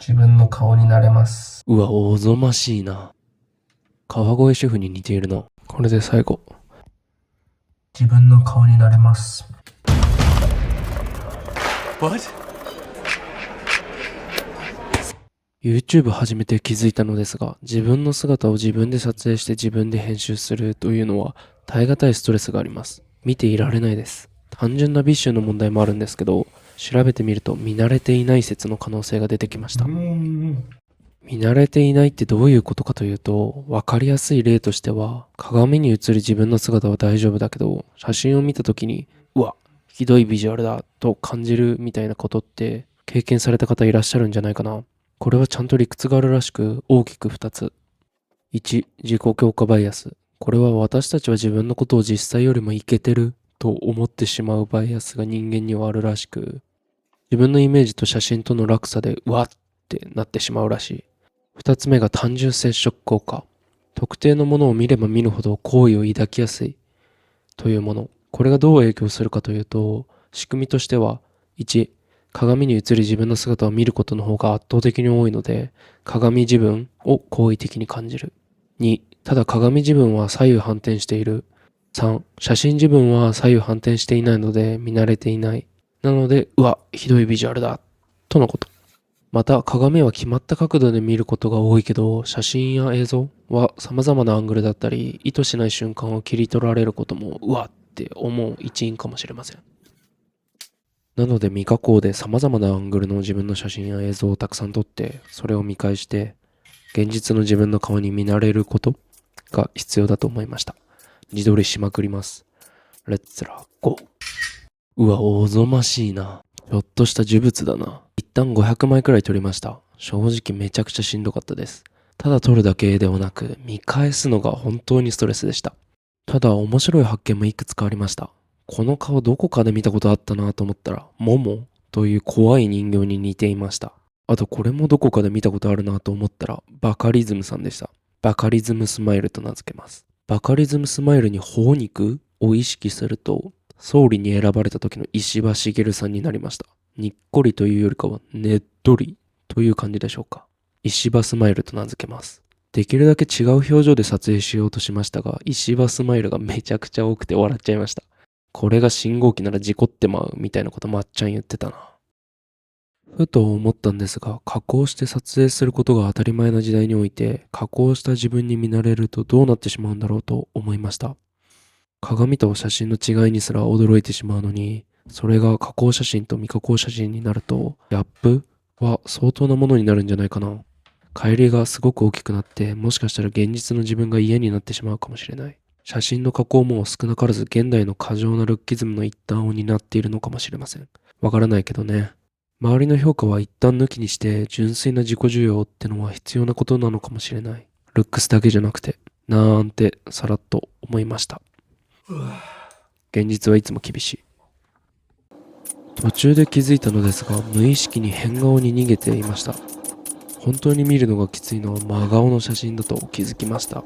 自分の顔になれます。うわ、おぞましいな。川越シェフに似ているな。これで最後。自分の顔になれます。YouTube 始めて気づいたのですが、自分の姿を自分で撮影して自分で編集するというのは耐え難いストレスがあります。見ていられないです。単純なビッシュの問題もあるんですけど、調べてみると見慣れていない説の可能性が出てきました。見慣れていないってどういうことかというと、わかりやすい例としては、鏡に映る自分の姿は大丈夫だけど、写真を見た時に、うわ、ひどいビジュアルだと感じるみたいなことって経験された方いらっしゃるんじゃないかな。これはちゃんと理屈があるらしく、大きく2つ。1、自己強化バイアス。これは私たちは自分のことを実際よりもイケてると思ってしまうバイアスが人間にはあるらしく、自分のイメージと写真との落差でうわってなってしまうらしい。2つ目が単純接触効果。特定のものを見れば見るほど好意を抱きやすいというもの。これがどう影響するかというと、仕組みとしては、1、鏡に映る自分の姿を見ることの方が圧倒的に多いので、鏡自分を好意的に感じる。2、ただ鏡自分は左右反転している。3、写真自分は左右反転していないので見慣れていない。なので、うわ、ひどいビジュアルだ。とのこと。また、鏡は決まった角度で見ることが多いけど、写真や映像は様々なアングルだったり、意図しない瞬間を切り取られることも、うわって思う一因かもしれません。なので未加工で様々なアングルの自分の写真や映像をたくさん撮って、それを見返して、現実の自分の顔に見慣れることが必要だと思いました。自撮りしまくります。レッツラゴー。うわ、おぞましいな。ひょっとした呪物だな。一旦500枚くらい撮りました。正直めちゃくちゃしんどかったです。ただ撮るだけではなく、見返すのが本当にストレスでした。ただ面白い発見もいくつかありました。この顔どこかで見たことあったなと思ったら、モモという怖い人形に似ていました。あとこれもどこかで見たことあるなと思ったら、バカリズムさんでした。バカリズムスマイルと名付けます。バカリズムスマイルに頬肉を意識すると、総理に選ばれた時の石破茂さんになりました。にっこりというよりかはねっとりという感じでしょうか。石破スマイルと名付けます。できるだけ違う表情で撮影しようとしましたが、石破スマイルがめちゃくちゃ多くて笑っちゃいました。これが信号機なら事故ってまうみたいなことまっちゃん言ってたな。ふと思ったんですが、加工して撮影することが当たり前な時代において、加工した自分に見慣れるとどうなってしまうんだろうと思いました。鏡と写真の違いにすら驚いてしまうのに、それが加工写真と未加工写真になると、ギャップは相当なものになるんじゃないかな。乖離がすごく大きくなって、もしかしたら現実の自分が嫌になってしまうかもしれない。写真の加工も少なからず現代の過剰なルッキズムの一端を担っているのかもしれません。わからないけどね。周りの評価は一旦抜きにして、純粋な自己需要ってのは必要なことなのかもしれない。ルックスだけじゃなくて、なんてさらっと思いました。現実はいつも厳しい。途中で気づいたのですが、無意識に変顔に逃げていました。本当に見るのがきついのは真顔の写真だと気づきました。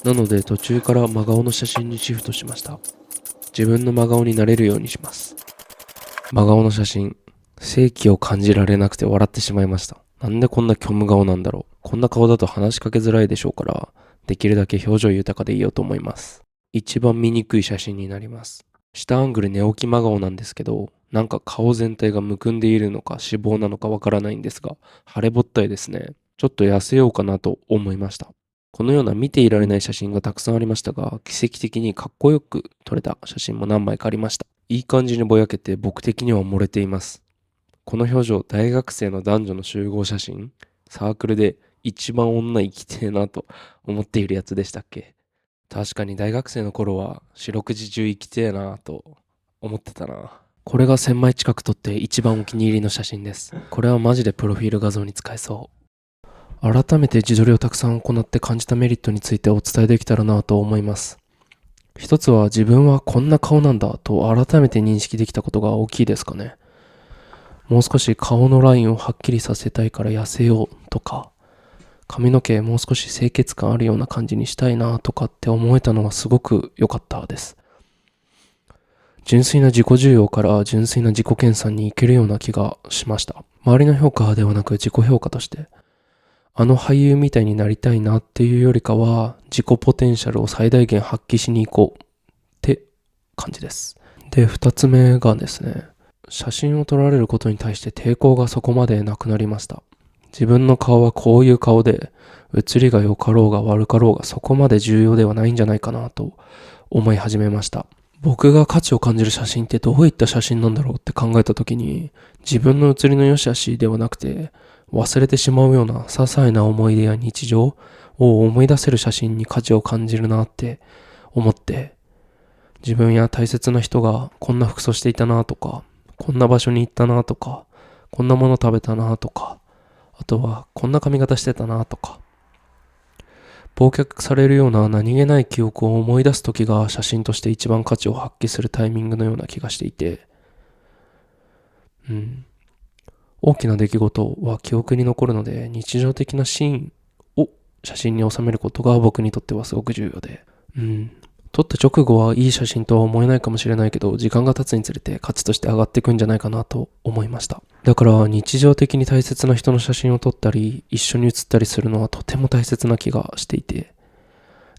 なので途中から真顔の写真にシフトしました。自分の真顔になれるようにします。真顔の写真、正気を感じられなくて笑ってしまいました。なんでこんな虚無顔なんだろう。こんな顔だと話しかけづらいでしょうから、できるだけ表情豊かでいようと思います。一番見にくい写真になります。下アングル寝起き真顔なんですけど、なんか顔全体がむくんでいるのか脂肪なのかわからないんですが、腫れぼったいですね。ちょっと痩せようかなと思いました。このような見ていられない写真がたくさんありましたが、奇跡的にかっこよく撮れた写真も何枚かありました。いい感じにぼやけて僕的には漏れています。この表情、大学生の男女の集合写真、サークルで一番女生きてえなと思っているやつでしたっけ。確かに大学生の頃は四六時中生きてえなと思ってたな。これが1000枚近く撮って一番お気に入りの写真です。これはマジでプロフィール画像に使えそう。改めて自撮りをたくさん行って感じたメリットについてお伝えできたらなと思います。一つは自分はこんな顔なんだと改めて認識できたことが大きいですかね。もう少し顔のラインをはっきりさせたいから痩せようとか、髪の毛もう少し清潔感あるような感じにしたいなとかって思えたのはすごく良かったです。純粋な自己需要から純粋な自己研鑽に行けるような気がしました。周りの評価ではなく自己評価として、あの俳優みたいになりたいなっていうよりかは、自己ポテンシャルを最大限発揮しに行こうって感じです。で、二つ目がですね、写真を撮られることに対して抵抗がそこまでなくなりました。自分の顔はこういう顔で、写りが良かろうが悪かろうがそこまで重要ではないんじゃないかなと思い始めました。僕が価値を感じる写真ってどういった写真なんだろうって考えた時に、自分の写りの良し悪しではなくて、忘れてしまうような些細な思い出や日常を思い出せる写真に価値を感じるなって思って、自分や大切な人がこんな服装していたなとか、こんな場所に行ったなとか、こんなもの食べたなとか、あとはこんな髪型してたなとか、忘却されるような何気ない記憶を思い出す時が写真として一番価値を発揮するタイミングのような気がしていて、大きな出来事は記憶に残るので、日常的なシーンを写真に収めることが僕にとってはすごく重要で、撮った直後はいい写真とは思えないかもしれないけど、時間が経つにつれて価値として上がっていくんじゃないかなと思いました。だから日常的に大切な人の写真を撮ったり、一緒に写ったりするのはとても大切な気がしていて、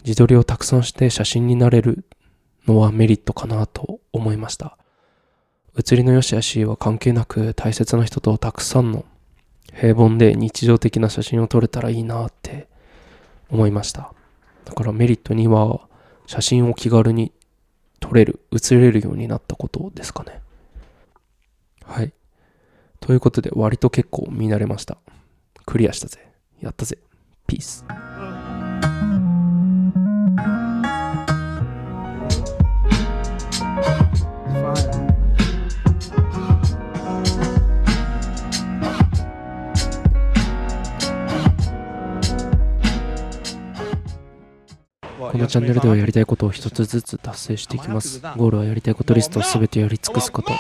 自撮りをたくさんして写真になれるのはメリットかなと思いました。写りの良し悪しは関係なく、大切な人とたくさんの平凡で日常的な写真を撮れたらいいなって思いました。だからメリットには、写真を気軽に撮れる、写れるようになったことですかね。はい。ということで、割と結構見慣れました。クリアしたぜ。やったぜ。ピース。このチャンネルではやりたいことを一つずつ達成していきます。ゴールはやりたいことリストをすべてやり尽くすこと。